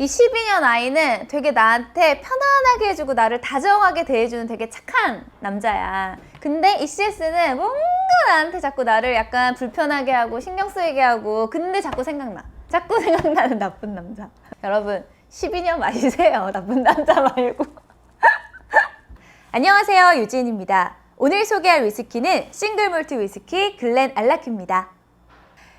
이 12년 아이는 되게 나한테 편안하게 해주고 나를 다정하게 대해주는 되게 착한 남자야. 근데 이 CS는 뭔가 나한테 자꾸 나를 약간 불편하게 하고 신경 쓰이게 하고, 근데 자꾸 생각나는 나쁜 남자. 여러분 12년 마시세요. 나쁜 남자 말고. 안녕하세요, 유진입니다. 오늘 소개할 위스키는 싱글 몰트 위스키 글렌 알라키입니다.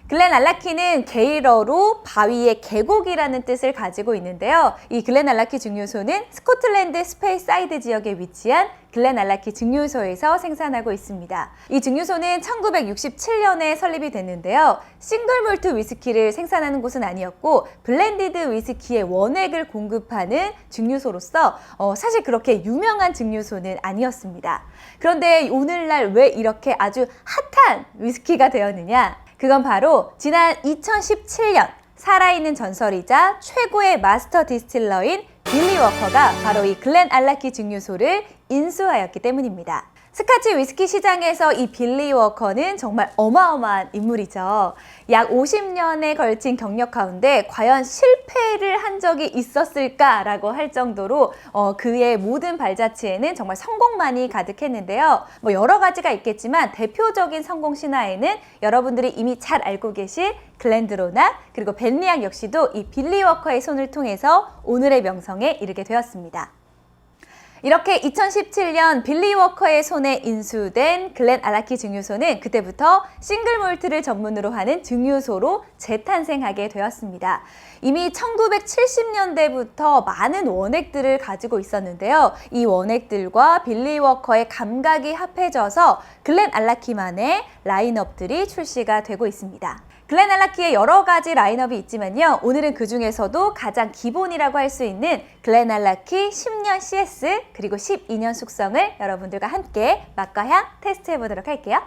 글렌 알라키는 게일어로 바위의 계곡이라는 뜻을 가지고 있는데요. 이 글렌 알라키 증류소는 스코틀랜드 스페이사이드 지역에 위치한 글렌 알라키 증류소에서 생산하고 있습니다. 이 증류소는 1967년에 설립이 됐는데요. 싱글 몰트 위스키를 생산하는 곳은 아니었고 블렌디드 위스키의 원액을 공급하는 증류소로서 사실 그렇게 유명한 증류소는 아니었습니다. 그런데 오늘날 왜 이렇게 아주 핫한 위스키가 되었느냐? 그건 바로 지난 2017년 살아있는 전설이자 최고의 마스터 디스틸러인 빌리 워커가 바로 이 글렌 알라키 증류소를 인수하였기 때문입니다. 스카치 위스키 시장에서 이 빌리 워커는 정말 어마어마한 인물이죠. 약 50년에 걸친 경력 가운데 과연 실패를 한 적이 있었을까라고 할 정도로 그의 모든 발자취에는 정말 성공만이 가득했는데요. 여러 가지가 있겠지만 대표적인 성공 신화에는 여러분들이 이미 잘 알고 계실 글렌드로낙 그리고 벤리앙 역시도 이 빌리 워커의 손을 통해서 오늘의 명성에 이르게 되었습니다. 이렇게 2017년 빌리 워커의 손에 인수된 글렌 알라키 증류소는 그때부터 싱글 몰트를 전문으로 하는 증류소로 재탄생하게 되었습니다. 이미 1970년대부터 많은 원액들을 가지고 있었는데요. 이 원액들과 빌리 워커의 감각이 합해져서 글렌 알라키만의 라인업들이 출시가 되고 있습니다. 글렌 알라키의 여러 가지 라인업이 있지만요. 오늘은 그 중에서도 가장 기본이라고 할 수 있는 글렌 알라키 10년 CS 그리고 12년 숙성을 여러분들과 함께 맛과 향 테스트해 보도록 할게요.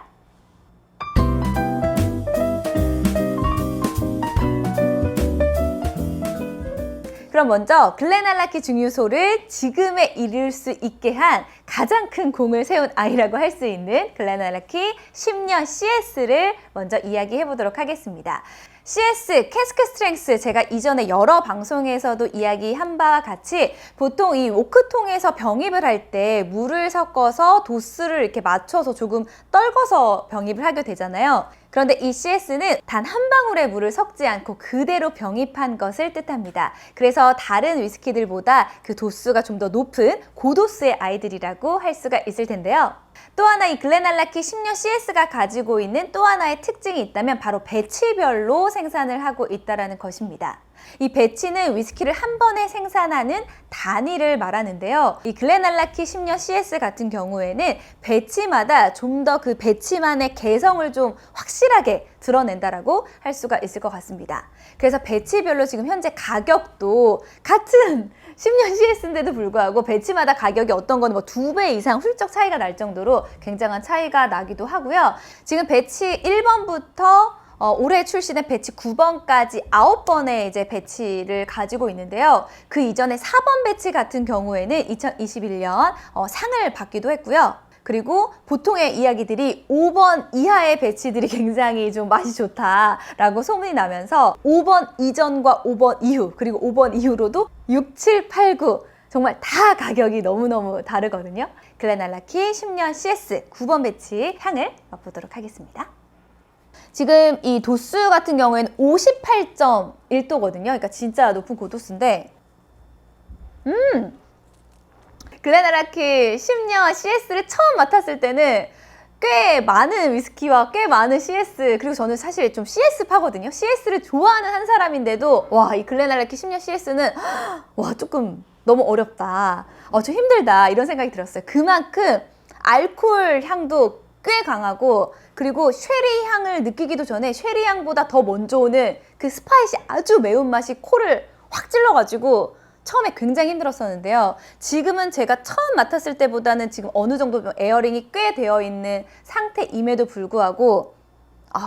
그럼 먼저 글렌 알라키 증류소를 지금에 이를 수 있게 한 가장 큰 공을 세운 아이라고 할 수 있는 글렌 알라키 10년 CS를 먼저 이야기해 보도록 하겠습니다. CS, 캐스크 스트렝스, 제가 이전에 여러 방송에서도 이야기한 바와 같이 보통 이 오크통에서 병입을 할 때 물을 섞어서 도수를 이렇게 맞춰서 조금 떨궈서 병입을 하게 되잖아요. 그런데 이 CS는 단 한 방울의 물을 섞지 않고 그대로 병입한 것을 뜻합니다. 그래서 다른 위스키들보다 그 도수가 좀 더 높은 고도수의 아이들이라고 할 수가 있을 텐데요. 또 하나 이 글렌 알라키 10년 CS가 가지고 있는 또 하나의 특징이 있다면 바로 배치별로 생산을 하고 있다는 것입니다. 이 배치는 위스키를 한 번에 생산하는 단위를 말하는데요. 이 글렌 알라키 10년 CS 같은 경우에는 배치마다 좀 더 그 배치만의 개성을 좀 확실하게 드러낸다라고 할 수가 있을 것 같습니다. 그래서 배치별로 지금 현재 가격도 같은 10년 CS인데도 불구하고 배치마다 가격이 어떤 거는 2배 이상 훌쩍 차이가 날 정도로 굉장한 차이가 나기도 하고요. 지금 배치 1번부터 올해 출시된 배치 9번까지 9번의 이제 배치를 가지고 있는데요. 그 이전에 4번 배치 같은 경우에는 2021년 상을 받기도 했고요. 그리고 보통의 이야기들이 5번 이하의 배치들이 굉장히 좀 맛이 좋다라고 소문이 나면서 5번 이전과 5번 이후 그리고 5번 이후로도 6, 7, 8, 9 정말 다 가격이 너무너무 다르거든요. 글렌 알라키 10년 CS 9번 배치 향을 맛보도록 하겠습니다. 지금 이 도수 같은 경우에는 58.1도거든요. 그러니까 진짜 높은 고도수인데 글렌 알라키 10년 CS를 처음 맡았을 때는 꽤 많은 위스키와 꽤 많은 CS, 그리고 저는 사실 좀 CS파거든요. CS를 좋아하는 한 사람인데도 와, 이 글렌 알라키 10년 CS는 와, 조금 너무 어렵다, 좀 힘들다 이런 생각이 들었어요. 그만큼 알코올 향도 꽤 강하고 그리고 쉐리 향을 느끼기도 전에 쉐리 향보다 더 먼저 오는 그 스파이시 아주 매운맛이 코를 확 찔러가지고 처음에 굉장히 힘들었었는데요. 지금은 제가 처음 맡았을 때보다는 지금 어느 정도 에어링이 꽤 되어 있는 상태임에도 불구하고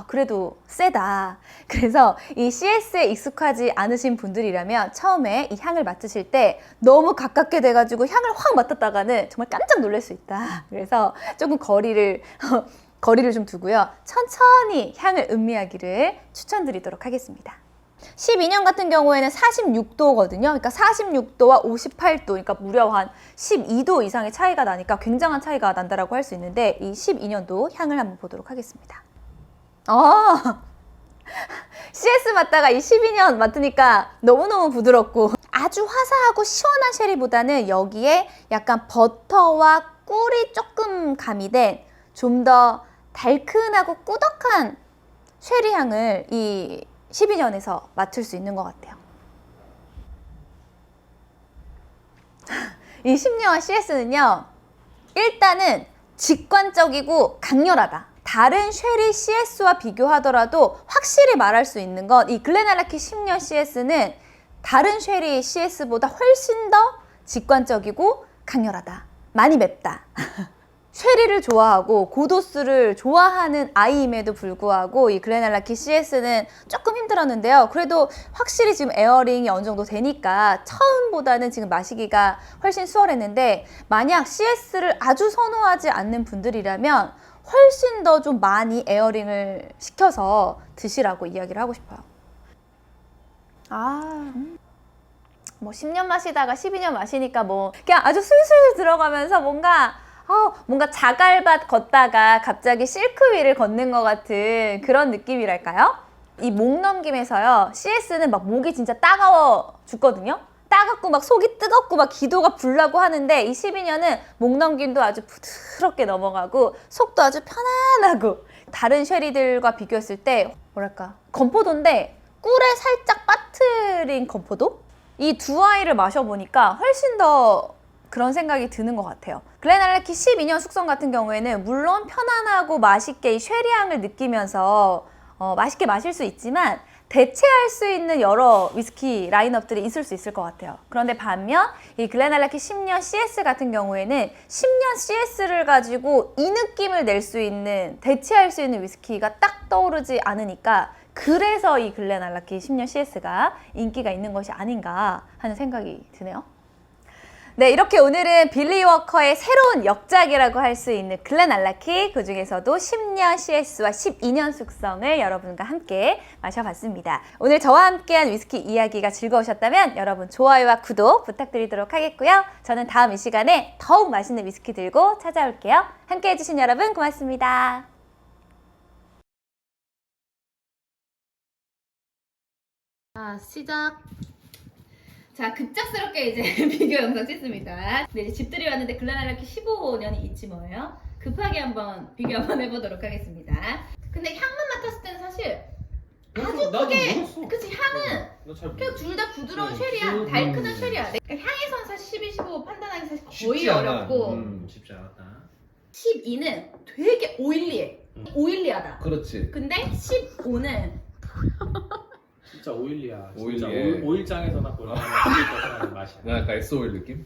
그래도 세다. 그래서 이 CS에 익숙하지 않으신 분들이라면 처음에 이 향을 맡으실 때 너무 가깝게 돼가지고 향을 확 맡았다가는 정말 깜짝 놀랄 수 있다. 그래서 조금 거리를 좀 두고요. 천천히 향을 음미하기를 추천드리도록 하겠습니다. 12년 같은 경우에는 46도거든요. 그러니까 46도와 58도, 그러니까 무려 한 12도 이상의 차이가 나니까 굉장한 차이가 난다라고 할 수 있는데 이 12년도 향을 한번 보도록 하겠습니다. CS 맡다가 이 12년 맡으니까 너무너무 부드럽고 아주 화사하고 시원한 쉐리보다는 여기에 약간 버터와 꿀이 조금 가미된 좀 더 달큰하고 꾸덕한 쉐리 향을 이 12년에서 맡을 수 있는 것 같아요. 이 10년 CS는요, 일단은 직관적이고 강렬하다. 다른 쉐리 CS와 비교하더라도 확실히 말할 수 있는 건 이 글렌알라키 10년 CS는 다른 쉐리 CS보다 훨씬 더 직관적이고 강렬하다. 많이 맵다. 쉐리를 좋아하고 고도수를 좋아하는 아이임에도 불구하고 이 글렌알라키 CS는 조금 힘들었는데요. 그래도 확실히 지금 에어링이 어느 정도 되니까 처음보다는 지금 마시기가 훨씬 수월했는데 만약 CS를 아주 선호하지 않는 분들이라면 훨씬 더 좀 많이 에어링을 시켜서 드시라고 이야기를 하고 싶어요. 뭐 10년 마시다가 12년 마시니까 뭐 그냥 아주 술술 들어가면서 뭔가 자갈밭 걷다가 갑자기 실크 위를 걷는 것 같은 그런 느낌이랄까요? 이 목 넘김에서요, CS는 막 목이 진짜 따가워 죽거든요? 따갑고 막 속이 뜨겁고 막 기도가 불나고 하는데 이 12년은 목 넘김도 아주 부드럽게 넘어가고 속도 아주 편안하고 다른 쉐리들과 비교했을 때 뭐랄까 건포도인데 꿀에 살짝 빠뜨린 건포도? 이 두 아이를 마셔보니까 훨씬 더 그런 생각이 드는 것 같아요. 글렌알라키 12년 숙성 같은 경우에는 물론 편안하고 맛있게 이 쉐리향을 느끼면서 맛있게 마실 수 있지만 대체할 수 있는 여러 위스키 라인업들이 있을 수 있을 것 같아요. 그런데 반면 이 글렌알라키 10년 CS 같은 경우에는 10년 CS를 가지고 이 느낌을 낼 수 있는, 대체할 수 있는 위스키가 딱 떠오르지 않으니까 그래서 이 글렌알라키 10년 CS가 인기가 있는 것이 아닌가 하는 생각이 드네요. 네, 이렇게 오늘은 빌리 워커의 새로운 역작이라고 할 수 있는 글렌알라키, 그 중에서도 10년 CS와 12년 숙성을 여러분과 함께 마셔봤습니다. 오늘 저와 함께한 위스키 이야기가 즐거우셨다면 여러분 좋아요와 구독 부탁드리도록 하겠고요. 저는 다음 이 시간에 더욱 맛있는 위스키 들고 찾아올게요. 함께 해주신 여러분 고맙습니다. 시작. 자, 급작스럽게 이제 비교 영상 찍습니다. 근데 이제 집들이 왔는데 글렌알라키 15년이 있지 뭐예요. 급하게 한번 비교 한번 해보도록 하겠습니다. 근데 향만 맡았을 때는 사실 아주 크게, 그치, 향은 그냥 둘 다 부드러운 쉐리야. 달큰한 쉐리야. 향에선 사실 12, 15 판단하기 사실 거의 어렵고 쉽지 않았다. 12는 되게 오일리해. 오일리하다. 그렇지. 근데 15는 진짜 오일리야. 진짜 오일리해. 오일장에서나 볼만한 맛이야. 나 약간 S-오일 느낌?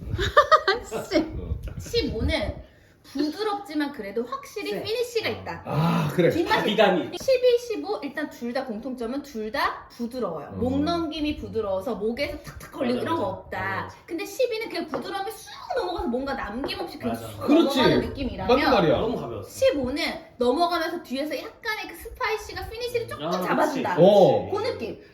15는 부드럽지만 그래도 확실히 쎄. 피니쉬가 있다. 아 그래. 뒷맛이 비감이. 12, 15 일단 둘 다 공통점은 둘 다 부드러워요. 목 넘김이 부드러워서 목에서 탁탁 걸리고 맞아, 이런 거 맞아. 없다. 맞아. 근데 12는 그냥 부드러움이 쑥 넘어가서 뭔가 남김없이 그냥 맞아. 쑥 그렇지. 넘어가는 맞는 느낌이라면 말이야. 너무 가벼웠어. 15는 넘어가면서 뒤에서 약간의 그 스파이시가 피니쉬를 조금 아, 잡아준다. 그치. 어. 그 느낌.